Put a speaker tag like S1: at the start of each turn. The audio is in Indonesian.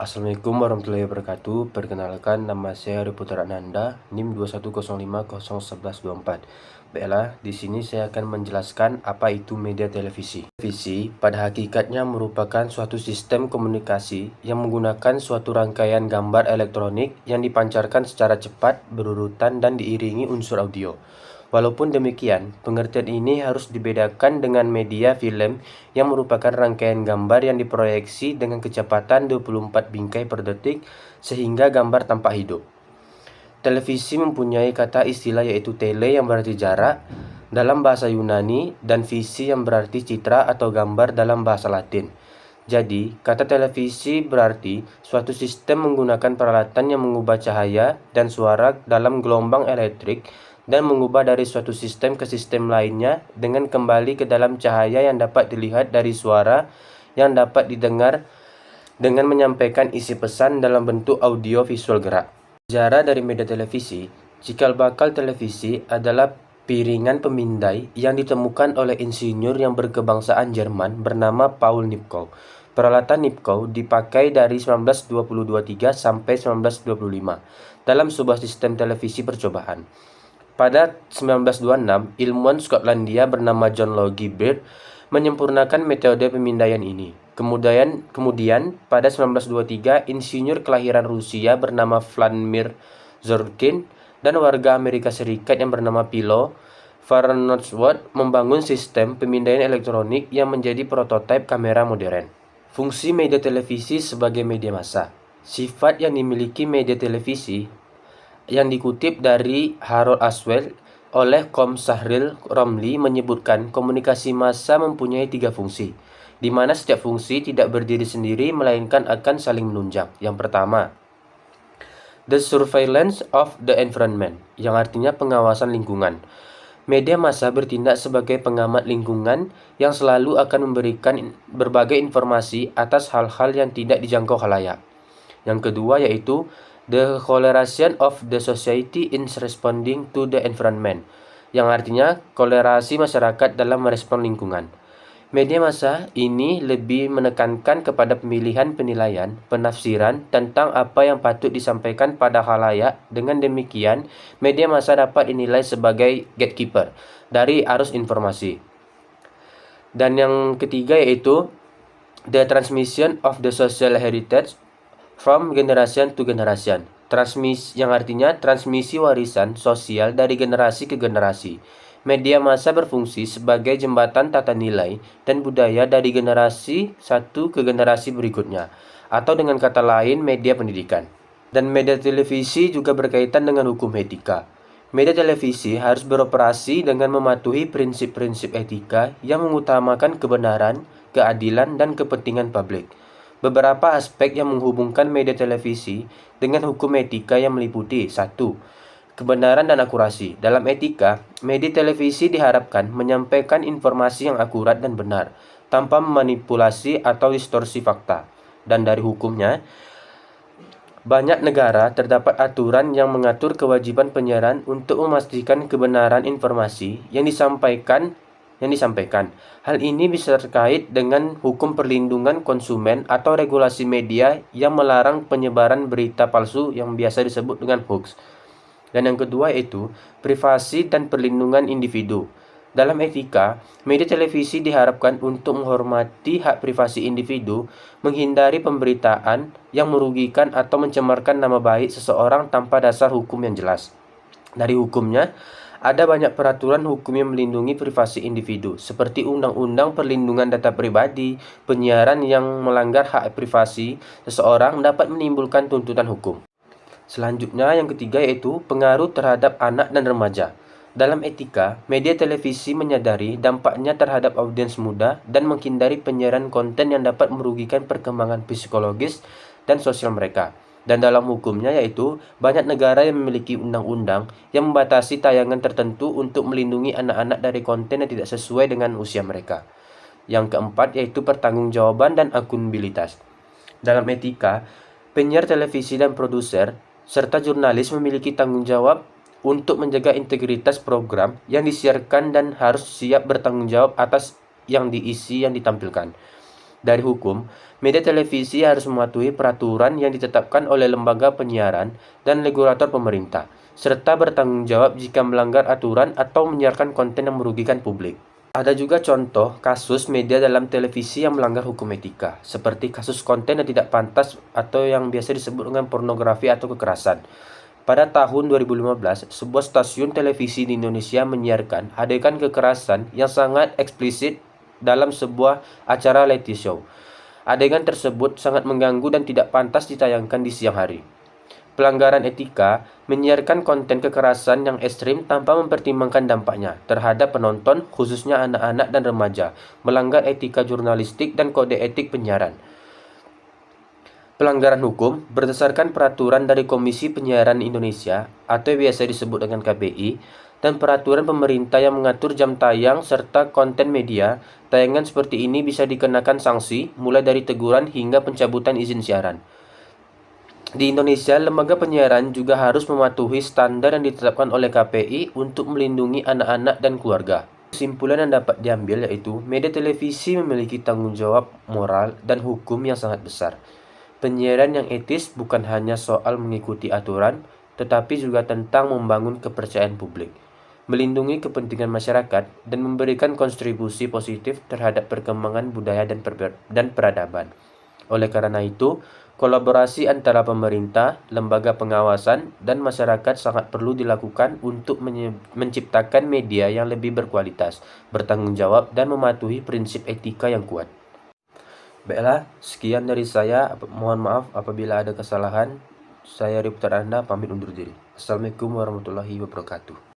S1: Assalamualaikum warahmatullahi wabarakatuh. Perkenalkan, nama saya Hari Putra Ananda, NIM 210501124. Baiklah, di sini saya akan menjelaskan apa itu media televisi. Televisi pada hakikatnya merupakan suatu sistem komunikasi yang menggunakan suatu rangkaian gambar elektronik yang dipancarkan secara cepat, berurutan, dan diiringi unsur audio. Walaupun demikian, pengertian ini harus dibedakan dengan media film yang merupakan rangkaian gambar yang diproyeksi dengan kecepatan 24 bingkai per detik sehingga gambar tampak hidup. Televisi mempunyai kata istilah yaitu tele yang berarti jarak dalam bahasa Yunani dan visi yang berarti citra atau gambar dalam bahasa Latin. Jadi, kata televisi berarti suatu sistem menggunakan peralatan yang mengubah cahaya dan suara dalam gelombang elektrik dan mengubah dari suatu sistem ke sistem lainnya dengan kembali ke dalam cahaya yang dapat dilihat dari suara yang dapat didengar dengan menyampaikan isi pesan dalam bentuk audio visual gerak. Sejarah dari media televisi, cikal bakal televisi adalah piringan pemindai yang ditemukan oleh insinyur yang berkebangsaan Jerman bernama Paul Nipkow. Peralatan Nipkow dipakai dari 1923 sampai 1925 dalam sebuah sistem televisi percobaan. Pada 1926, ilmuwan Skotlandia bernama John Logie Baird menyempurnakan metode pemindaian ini. Kemudian pada 1923, insinyur kelahiran Rusia bernama Vladimir Zhorkin dan warga Amerika Serikat yang bernama Philo Farnsworth membangun sistem pemindaian elektronik yang menjadi prototipe kamera modern. Fungsi media televisi sebagai media massa. Sifat yang dimiliki media televisi yang dikutip dari Harold Aswell oleh Sahril Romli menyebutkan komunikasi massa mempunyai 3 fungsi, di mana setiap fungsi tidak berdiri sendiri melainkan akan saling menunjang. Yang pertama, the surveillance of the environment, yang artinya pengawasan lingkungan. Media massa bertindak sebagai pengamat lingkungan yang selalu akan memberikan berbagai informasi atas hal-hal yang tidak dijangkau khalayak. Yang kedua yaitu the collaboration of the society in responding to the environment, yang artinya kolerasi masyarakat dalam merespon lingkungan. Media massa ini lebih menekankan kepada pemilihan penilaian, penafsiran tentang apa yang patut disampaikan pada khalayak. Dengan demikian, media massa dapat dinilai sebagai gatekeeper dari arus informasi. Dan yang ketiga yaitu the transmission of the social heritage from generation to generation. Yang artinya transmisi warisan sosial dari generasi ke generasi. Media massa berfungsi sebagai jembatan tata nilai dan budaya dari generasi satu ke generasi berikutnya, atau dengan kata lain media pendidikan. Dan media televisi juga berkaitan dengan hukum etika. Media televisi harus beroperasi dengan mematuhi prinsip-prinsip etika yang mengutamakan kebenaran, keadilan, dan kepentingan publik. Beberapa aspek yang menghubungkan media televisi dengan hukum etika yang meliputi 1. Kebenaran dan akurasi. Dalam etika, media televisi diharapkan menyampaikan informasi yang akurat dan benar, tanpa memanipulasi atau distorsi fakta. Dan dari hukumnya, banyak negara terdapat aturan yang mengatur kewajiban penyiaran untuk memastikan kebenaran informasi yang disampaikan. Hal ini bisa terkait dengan hukum perlindungan konsumen atau regulasi media yang melarang penyebaran berita palsu yang biasa disebut dengan hoax. Dan yang kedua yaitu privasi dan perlindungan individu. Dalam etika, media televisi diharapkan untuk menghormati hak privasi individu, menghindari pemberitaan yang merugikan atau mencemarkan nama baik seseorang tanpa dasar hukum yang jelas. Dari hukumnya, ada banyak peraturan hukum yang melindungi privasi individu, seperti Undang-Undang Perlindungan Data Pribadi. Penyiaran yang melanggar hak privasi seseorang dapat menimbulkan tuntutan hukum. Selanjutnya, yang ketiga yaitu pengaruh terhadap anak dan remaja. Dalam etika, media televisi menyadari dampaknya terhadap audiens muda dan menghindari penyiaran konten yang dapat merugikan perkembangan psikologis dan sosial mereka. Dan dalam hukumnya yaitu banyak negara yang memiliki undang-undang yang membatasi tayangan tertentu untuk melindungi anak-anak dari konten yang tidak sesuai dengan usia mereka. Yang keempat yaitu pertanggungjawaban dan akuntabilitas. Dalam etika, penyiar televisi dan produser serta jurnalis memiliki tanggung jawab untuk menjaga integritas program yang disiarkan dan harus siap bertanggung jawab atas yang ditampilkan. Dari hukum, media televisi harus mematuhi peraturan yang ditetapkan oleh lembaga penyiaran dan regulator pemerintah, serta bertanggung jawab jika melanggar aturan atau menyiarkan konten yang merugikan publik. Ada juga contoh kasus media dalam televisi yang melanggar hukum etika, seperti kasus konten yang tidak pantas atau yang biasa disebut dengan pornografi atau kekerasan. Pada tahun 2015, sebuah stasiun televisi di Indonesia menyiarkan adegan kekerasan yang sangat eksplisit dalam sebuah acara reality show. Adegan tersebut sangat mengganggu dan tidak pantas ditayangkan di siang hari. Pelanggaran etika menyiarkan konten kekerasan yang ekstrim tanpa mempertimbangkan dampaknya terhadap penonton, khususnya anak-anak dan remaja, melanggar etika jurnalistik dan kode etik penyiaran. Pelanggaran hukum berdasarkan peraturan dari Komisi Penyiaran Indonesia atau biasa disebut dengan KPI dan peraturan pemerintah yang mengatur jam tayang serta konten media. Tayangan seperti ini bisa dikenakan sanksi mulai dari teguran hingga pencabutan izin siaran. Di Indonesia, lembaga penyiaran juga harus mematuhi standar yang ditetapkan oleh KPI untuk melindungi anak-anak dan keluarga. Kesimpulan yang dapat diambil yaitu media televisi memiliki tanggung jawab moral dan hukum yang sangat besar. Penyiaran yang etis bukan hanya soal mengikuti aturan, tetapi juga tentang membangun kepercayaan publik, melindungi kepentingan masyarakat, dan memberikan kontribusi positif terhadap perkembangan budaya dan peradaban. Oleh karena itu, kolaborasi antara pemerintah, lembaga pengawasan, dan masyarakat sangat perlu dilakukan untuk menciptakan media yang lebih berkualitas, bertanggung jawab, dan mematuhi prinsip etika yang kuat. Baiklah, sekian dari saya. Mohon maaf apabila ada kesalahan. Saya Ripter Anda pamit undur diri. Assalamualaikum warahmatullahi wabarakatuh.